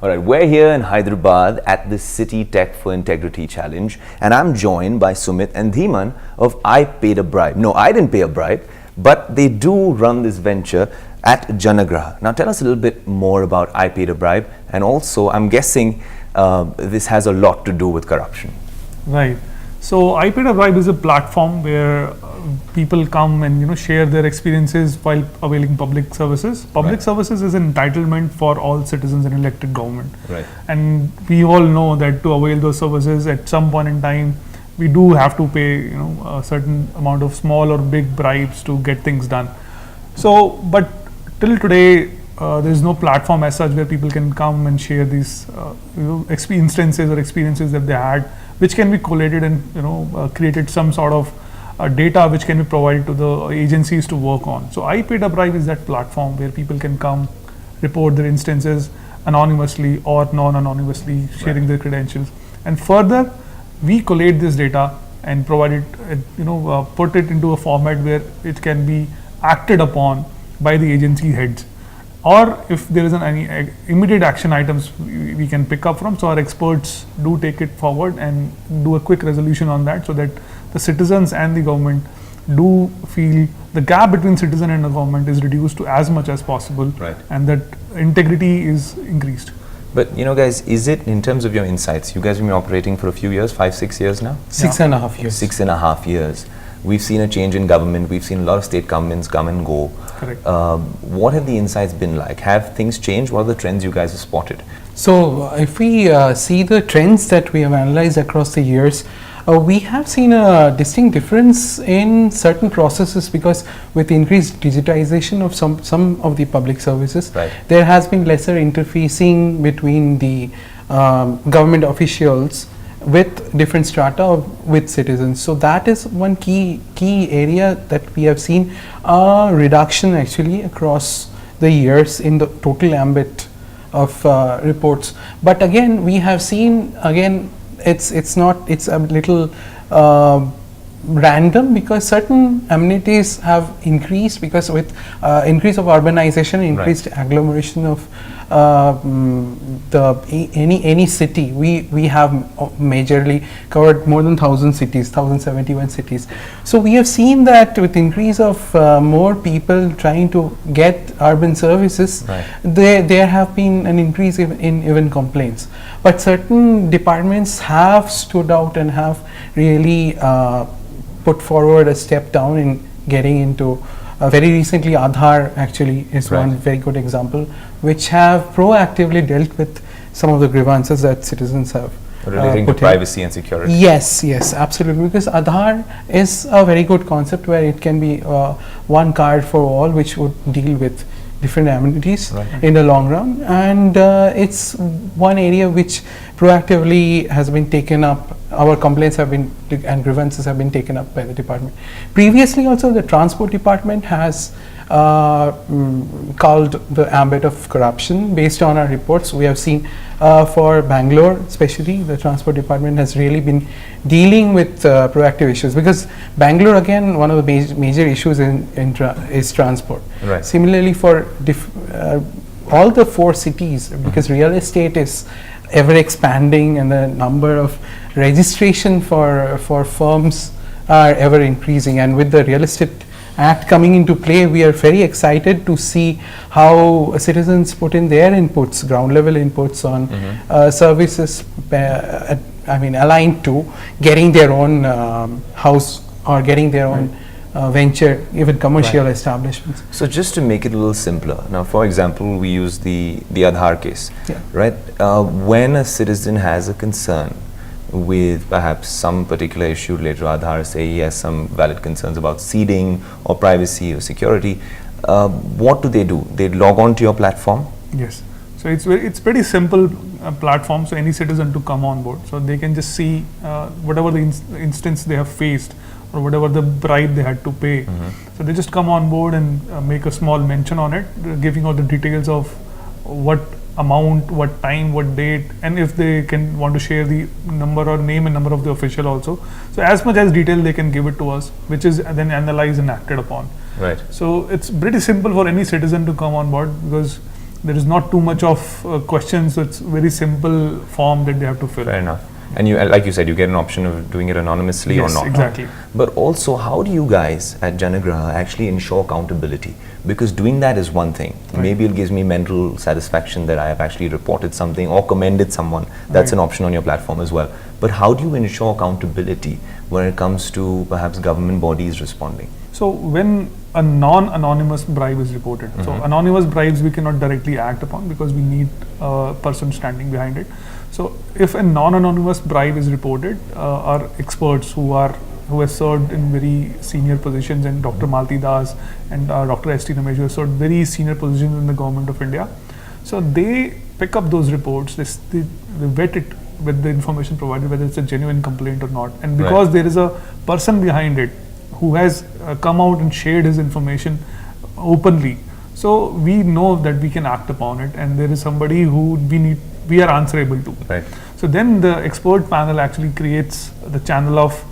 All right, we're here in Hyderabad at the City Tech for Integrity Challenge, and I'm joined by Sumit and Dhiman of I Paid a Bribe. No, I didn't pay a bribe, but they do run this venture at Janaagraha. Now tell us a little bit more about I Paid a Bribe, and also I'm guessing this has a lot to do with corruption. Right. So I Paid a Bribe is a platform where people come and share their experiences while availing public services. Public services is an entitlement for all citizens in elected government. Right. And we all know that to avail those services at some point in time, we do have to pay a certain amount of small or big bribes to get things done. So, but till today, there is no platform as such where people can come and share these instances or experiences that they had, which can be collated and created some sort of data which can be provided to the agencies to work on. So I Paid a Bribe is that platform where people can come, report their instances anonymously or non-anonymously, sharing their credentials. And further, we collate this data and provide it, put it into a format where it can be acted upon by the agency heads. Or if there is any immediate action items we can pick up from, so our experts do take it forward and do a quick resolution on that, so that the citizens and the government do feel the gap between citizen and the government is reduced to as much as possible, and that integrity is increased. But guys, is it in terms of your insights? You guys have been operating for a few years, 5-6 years now? 6.5 years. 6.5 years. We've seen a change in government. We've seen a lot of state governments come and go. Correct. What have the insights been like? Have things changed? What are the trends you guys have spotted? So if we see the trends that we have analyzed across the years, we have seen a distinct difference in certain processes, because with increased digitization of some of the public services, there has been lesser interfacing between the government officials with different strata with citizens. So that is one key area that we have seen a reduction actually across the years in the total ambit of reports. But again, we have seen it's a little random, because certain amenities have increased because with increase of urbanization, increased agglomeration of any city. We have majorly covered more than 1,000 cities, 1,071 cities. So we have seen that with increase of more people trying to get urban services, there have been an increase in even complaints. But certain departments have stood out and have really put forward a step down in getting into. Very recently, Aadhaar actually is one very good example, which have proactively dealt with some of the grievances that citizens have. Relating to privacy and security. Yes, absolutely. Because Aadhaar is a very good concept where it can be one card for all, which would deal with different amenities in the long run, and it's one area which proactively has been taken up. Our complaints have been and grievances have been taken up by the department. Previously also the transport department has called the ambit of corruption. Based on our reports, we have seen for Bangalore especially, the transport department has really been dealing with proactive issues, because Bangalore, again, one of the major issues is transport. Similarly for all the 4 cities, because real estate is ever expanding and the number of registration for firms are ever increasing, and with the Real Estate Act coming into play, we are very excited to see how citizens put in their inputs, ground level inputs on services aligned to getting their own house or getting their own venture, even commercial establishments. So just to make it a little simpler, now for example, we use the Aadhaar case, right? When a citizen has a concern with perhaps some particular issue related to Aadhaar, say he has some valid concerns about seeding or privacy or security, what do? They log on to your platform? Yes. So it's pretty simple platform, so any citizen to come on board, so they can just see whatever the instance they have faced or whatever the bribe they had to pay. So they just come on board and make a small mention on it, giving out the details of what amount, what time, what date, and if they want to share the number or name and number of the official also. So as much as detail they can give it to us, which is then analyzed and acted upon. Right. So it's pretty simple for any citizen to come on board, because there is not too much of questions, so it's very simple form that they have to fill. Fair enough. And you, like you said, you get an option of doing it anonymously or Yes, not. exactly. But also, how do you guys at Janaagraha actually ensure accountability? Because doing that is one thing. Right. Maybe it gives me mental satisfaction that I have actually reported something or commended someone. That's Right. an option on your platform as well. But how do you ensure accountability when it comes to perhaps government bodies responding? So when a non-anonymous bribe is reported, so anonymous bribes we cannot directly act upon because we need a person standing behind it. So if a non-anonymous bribe is reported, our experts who have served in very senior positions, and Dr. Malti Das and Dr. S.T. Ramesh, who have served very senior positions in the government of India, so they pick up those reports, they vet it with the information provided, whether it's a genuine complaint or not. And because there is a person behind it who has come out and shared his information openly, so we know that we can act upon it, and there is somebody who we are answerable to. Right. So then the expert panel actually creates the channel of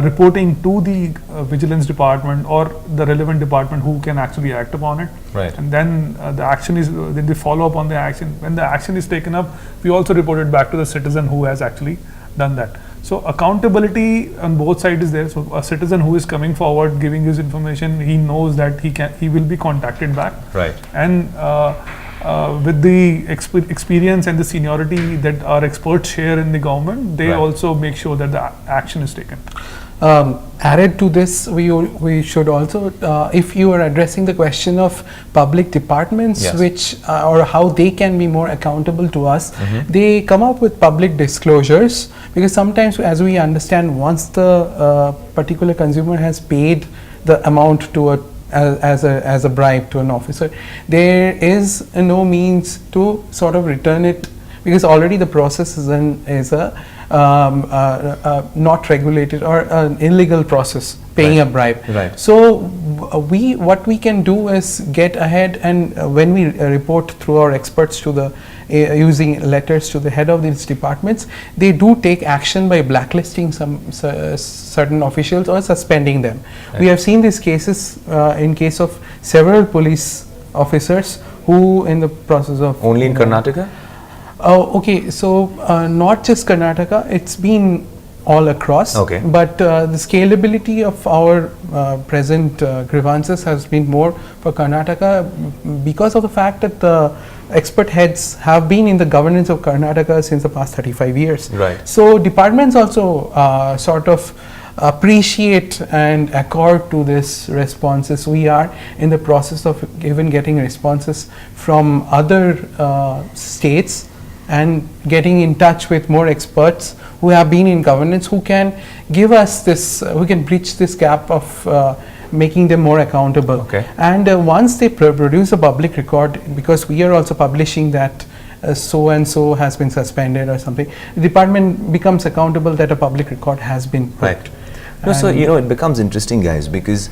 reporting to the vigilance department or the relevant department who can actually act upon it. Right. And then the action is, then they follow up on the action. When the action is taken up, we also report it back to the citizen who has actually done that. So accountability on both sides is there. So a citizen who is coming forward, giving his information, he knows that he will be contacted back. Right. And with the experience and the seniority that our experts share in the government, they also make sure that the action is taken. Added to this, we should also, if you are addressing the question of public departments, which or how they can be more accountable to us, they come up with public disclosures, because sometimes, as we understand, once the particular consumer has paid the amount to as a bribe to an officer, there is no means to sort of return it, because already the process is a not regulated or an illegal process, paying a bribe. Right. So what we can do is get ahead, and when we report through our experts to the using letters to the head of these departments, they do take action by blacklisting some certain officials or suspending them. Right. We have seen these cases in case of several police officers who, in the process of Only in Karnataka? Okay, so not just Karnataka, it's been all across. Okay. But the scalability of our present grievances has been more for Karnataka because of the fact that the expert heads have been in the governance of Karnataka since the past 35 years. Right. So departments also sort of appreciate and accord to this responses. We are in the process of even getting responses from other states and getting in touch with more experts who have been in governance, who can give us this, who can bridge this gap of making them more accountable. Okay. And once they produce a public record, because we are also publishing that so and so has been suspended or something, the department becomes accountable that a public record has been put. Right. No, so it becomes interesting, guys, because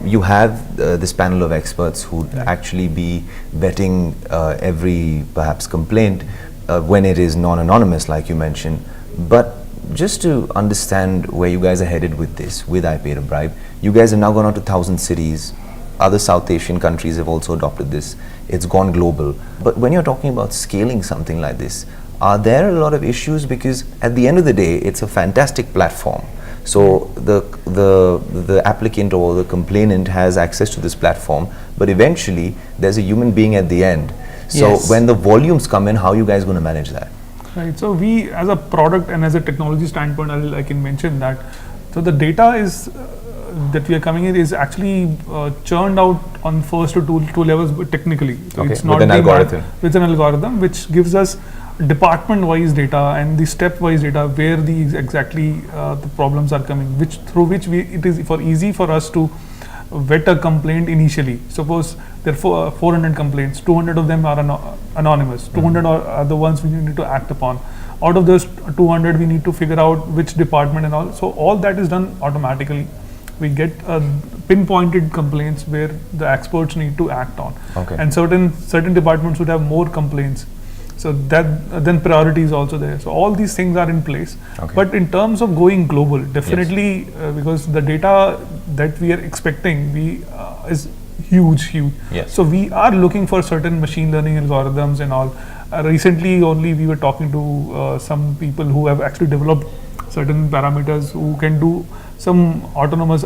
you have this panel of experts who actually be vetting every perhaps complaint when it is non-anonymous, like you mentioned. But just to understand where you guys are headed with this, with I Paid a Bribe, you guys have now gone out to 1,000 cities. Other South Asian countries have also adopted this. It's gone global. But when you're talking about scaling something like this, are there a lot of issues? Because at the end of the day, it's a fantastic platform. So the applicant or the complainant has access to this platform, but eventually there's a human being at the end. So when the volumes come in, how are you guys going to manage that? Right. So we, as a product and as a technology standpoint, I can mention that. So the data is that we are coming in is actually churned out on first to two levels, but technically. So Okay, it's not with an algorithm. With an algorithm, which gives us department-wise data and the step-wise data where the exactly the problems are coming, through which it is easy for us to vet a complaint initially. Suppose there are 400 complaints, 200 of them are anonymous, 200 are the ones we need to act upon. Out of those 200, we need to figure out which department and all. So all that is done automatically. We get pinpointed complaints where the experts need to act on. Okay. And certain departments would have more complaints. So that then priority is also there. So all these things are in place. Okay. But in terms of going global, definitely because the data that we are expecting is huge. Yes. So we are looking for certain machine learning algorithms and all. Recently only we were talking to some people who have actually developed certain parameters who can do some autonomous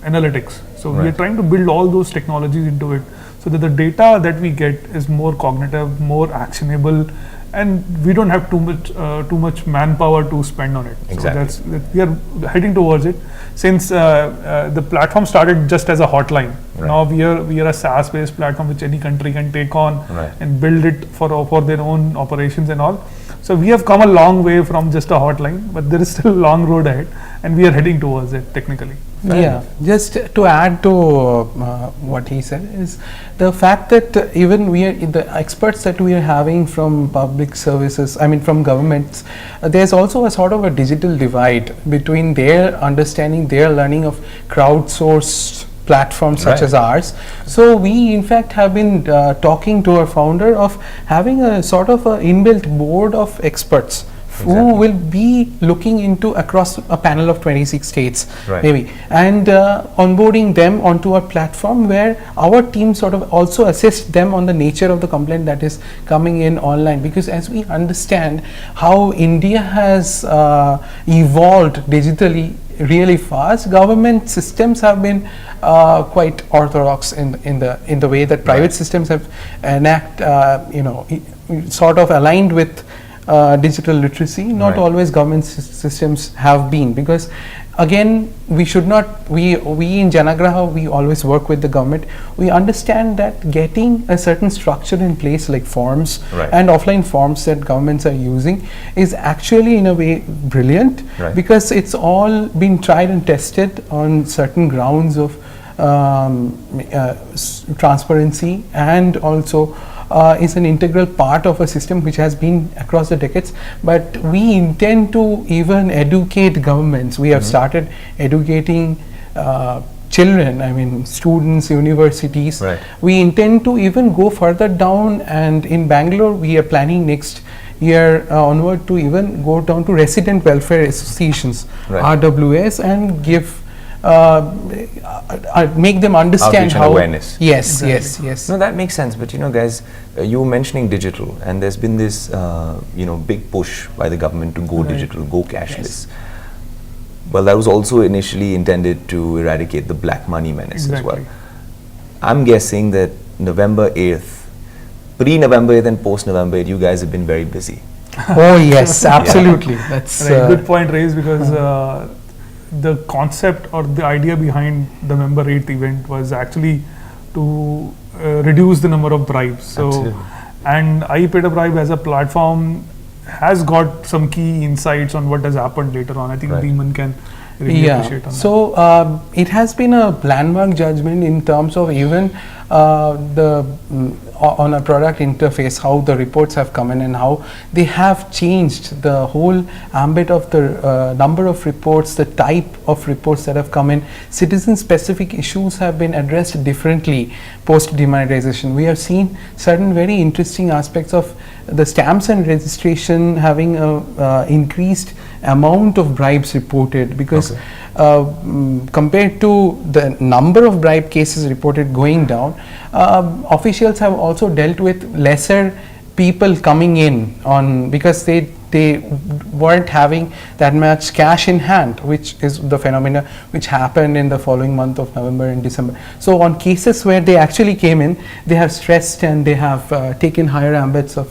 analytics. So we are Right. trying to build all those technologies into it so that the data that we get is more cognitive, more actionable, and we don't have too much manpower to spend on it. Exactly. So we are heading towards it. Since the platform started just as a hotline, Right. now we are a SaaS-based platform which any country can take on Right. and build it for their own operations and all. So we have come a long way from just a hotline, but there is still a long road ahead, and we are heading towards it technically. Yeah, just to add to what he said is the fact that even the experts that we are having from public services, I mean from governments, there's also a sort of a digital divide between their understanding, their learning of crowdsourced platforms such Right. as ours. So we in fact have been talking to our founder of having a sort of a inbuilt board of experts who Exactly. will be looking into across a panel of 26 states Right. maybe, and onboarding them onto our platform where our team sort of also assist them on the nature of the complaint that is coming in online, because as we understand how India has evolved digitally really fast, government systems have been quite orthodox in the way that private Right. systems have sort of aligned with digital literacy. Not Right. always government systems have been, because again we should not, we in Janaagraha we always work with the government. We understand that getting a certain structure in place like forms Right. and offline forms that governments are using is actually in a way brilliant, Right. because it's all been tried and tested on certain grounds of transparency, and also is an integral part of a system which has been across the decades. But we intend to even educate governments. We have started educating children, I mean students, universities. Right. We intend to even go further down, and in Bangalore we are planning next year onward to even go down to resident welfare associations, Right. RWS, and give make them understand Outreach and how awareness. Yes, Exactly. yes. No, that makes sense. But guys, you were mentioning digital, and there's been this, big push by the government to go Right. digital, go cashless. Well, that was also initially intended to eradicate the black money menace as well. Exactly. I'm guessing that November 8th, pre-November 8th and post-November 8th, you guys have been very busy. Oh yes, absolutely. That's Right, good point raised, because the concept or the idea behind the November 8th event was actually to reduce the number of bribes. So, Absolutely. and I Paid a Bribe as a platform has got some key insights on what has happened later on. I think Right. Deeman can really appreciate on that. So it has been a landmark judgment in terms of even on a product interface, how the reports have come in and how they have changed the whole ambit of the number of reports, the type of reports that have come in. Citizen specific issues have been addressed differently post demonetization. We have seen certain very interesting aspects of the stamps and registration having a increased amount of bribes reported, because compared to the number of bribe cases reported going down, officials have also dealt with lesser people coming in on, because they weren't having that much cash in hand, which is the phenomena which happened in the following month of November and December. So on cases where they actually came in, they have stressed and they have taken higher ambits of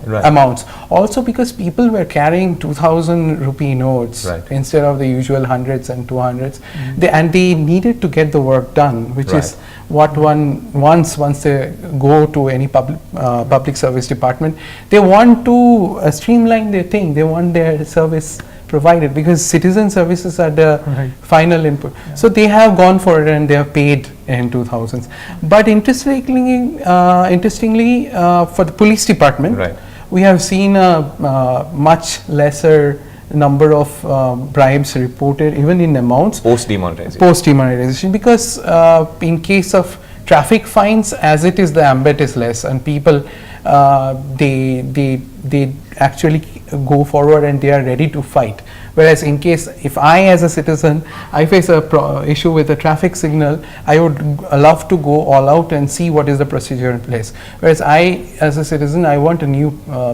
Right. amounts. Also because people were carrying 2,000 rupee notes Right. instead of the usual hundreds and 200s, and they needed to get the work done, which is Right. what one once they go to any public service department, they want to streamline their thing. They want their service provided, because citizen services are the Right. final input. So they have gone for it and they have paid in 2000s. But interestingly, for the police department, Right. we have seen a much lesser number of bribes reported, even in amounts Post demonetization. post demonetization, because in case of traffic fines, as it is, the ambit is less, and people they actually go forward and they are ready to fight. Whereas in case if I as a citizen, I face a issue with a traffic signal, I would love to go all out and see what is the procedure in place. Whereas I as a citizen, I want a new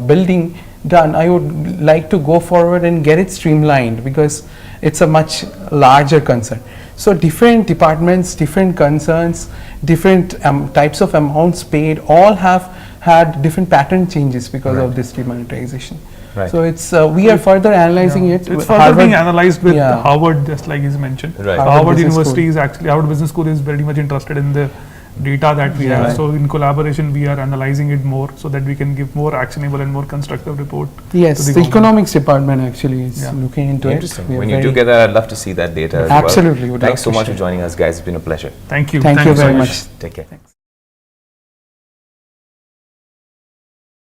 building done, I would like to go forward and get it streamlined, because it's a much larger concern. So different departments, different concerns, different types of amounts paid, all have had different pattern changes because of this demonetization. Right. So it's we are further analyzing it. It's further being analyzed with Harvard, just like he's mentioned. Right. Harvard University is actually, Harvard Business School is very much interested in the data that we have. So in collaboration, we are analyzing it more so that we can give more actionable and more constructive report. Yes, the economics department actually is looking into Interesting. When you do get that, I'd love to see that data as well. Absolutely. Thanks so much for joining us, guys. It's been a pleasure. Thank you. Thank you very much. Take care.